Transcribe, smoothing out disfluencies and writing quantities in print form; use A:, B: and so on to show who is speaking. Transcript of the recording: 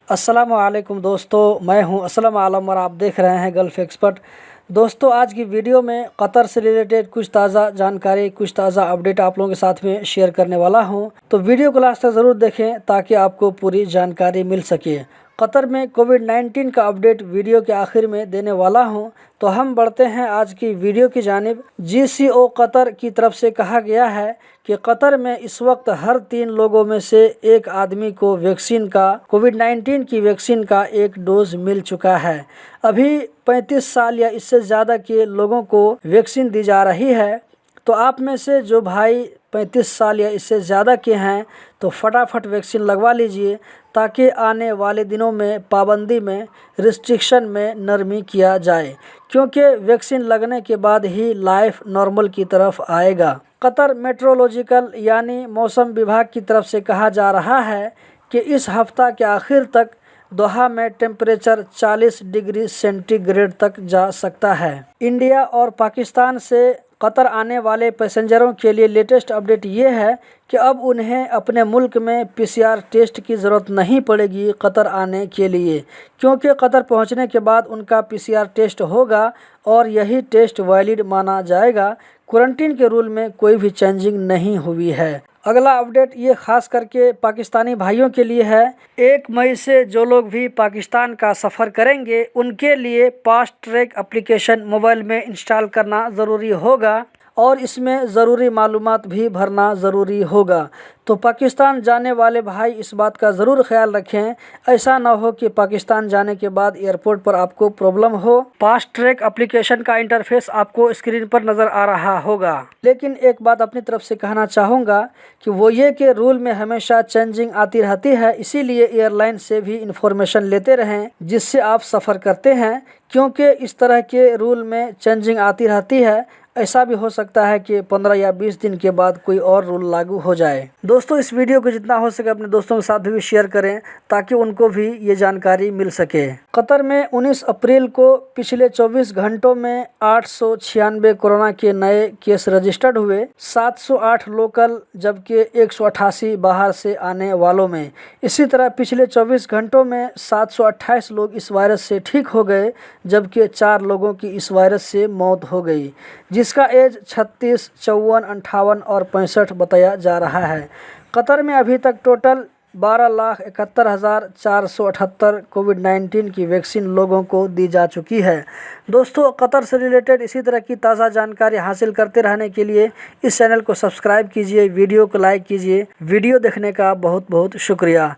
A: अस्सलाम वालेकुम दोस्तों, मैं हूं असलम आलम और आप देख रहे हैं गल्फ़ एक्सपर्ट। दोस्तों, आज की वीडियो में कतर से रिलेटेड कुछ ताज़ा जानकारी, कुछ ताज़ा अपडेट आप लोगों के साथ में शेयर करने वाला हूं। तो वीडियो को लास्ट तक ज़रूर देखें ताकि आपको पूरी जानकारी मिल सके। कतर में कोविड-19 का अपडेट वीडियो के आखिर में देने वाला हूं। तो हम बढ़ते हैं आज की वीडियो की जानिब। GCO कतर की तरफ से कहा गया है कि कतर में इस वक्त हर 3 लोगों में से एक आदमी को वैक्सीन का, कोविड-19 की वैक्सीन का एक डोज मिल चुका है। अभी 35 साल या इससे ज़्यादा के लोगों को वैक्सीन दी जा रही है। तो आप में से जो भाई 35 साल या इससे ज़्यादा के हैं तो फटाफट वैक्सीन लगवा लीजिए ताकि आने वाले दिनों में पाबंदी में, रिस्ट्रिक्शन में नरमी किया जाए, क्योंकि वैक्सीन लगने के बाद ही लाइफ नॉर्मल की तरफ आएगा। कतर मेट्रोलॉजिकल यानी मौसम विभाग की तरफ से कहा जा रहा है कि इस हफ्ता के आखिर तक दोहा में टेम्परेचर 40 डिग्री सेंटीग्रेड तक जा सकता है। इंडिया और पाकिस्तान से कतर आने वाले पैसेंजरों के लिए लेटेस्ट अपडेट ये है कि अब उन्हें अपने मुल्क में PCR टेस्ट की ज़रूरत नहीं पड़ेगी कतर आने के लिए, क्योंकि कतर पहुंचने के बाद उनका PCR टेस्ट होगा और यही टेस्ट वैलिड माना जाएगा। क्वारंटीन के रूल में कोई भी चेंजिंग नहीं हुई है। अगला अपडेट ये खास करके पाकिस्तानी भाइयों के लिए है। 1 मई से जो लोग भी पाकिस्तान का सफ़र करेंगे उनके लिए फास्ट ट्रैक एप्लीकेशन मोबाइल में इंस्टॉल करना ज़रूरी होगा और इसमें ज़रूरी मालूमात भी भरना ज़रूरी होगा। तो पाकिस्तान जाने वाले भाई इस बात का ज़रूर ख्याल रखें, ऐसा ना हो कि पाकिस्तान जाने के बाद एयरपोर्ट पर आपको प्रॉब्लम हो। फास्ट ट्रैक एप्लीकेशन का इंटरफेस आपको स्क्रीन पर नज़र आ रहा होगा, लेकिन एक बात अपनी तरफ से कहना चाहूँगा कि वो ये कि रूल में हमेशा चेंजिंग आती रहती है, इसीलिए एयरलाइन से भी इंफॉर्मेशन लेते रहें जिससे आप सफ़र करते हैं, क्योंकि इस तरह के रूल में चेंजिंग आती रहती है। ऐसा भी हो सकता है कि 15 या 20 दिन के बाद कोई और रूल लागू हो जाए। दोस्तों, इस वीडियो को जितना हो सके अपने दोस्तों के साथ भी शेयर करें ताकि उनको भी ये जानकारी मिल सके। कतर में 19 अप्रैल को पिछले 24 घंटों में 896 कोरोना के नए केस रजिस्टर्ड हुए, 708 लोकल जबकि 188 बाहर से आने वालों में। इसी तरह पिछले 24 घंटों में 728 लोग इस वायरस से ठीक हो गए जबकि 4 लोगों की इस वायरस से मौत हो गई, जिसका एज 36, 54, 58 और 65 बताया जा रहा है। कतर में अभी तक टोटल 12,71,478 कोविड-19 की वैक्सीन लोगों को दी जा चुकी है। दोस्तों, कतर से रिलेटेड इसी तरह की ताज़ा जानकारी हासिल करते रहने के लिए इस चैनल को सब्सक्राइब कीजिए, वीडियो को लाइक कीजिए। वीडियो देखने का बहुत बहुत शुक्रिया।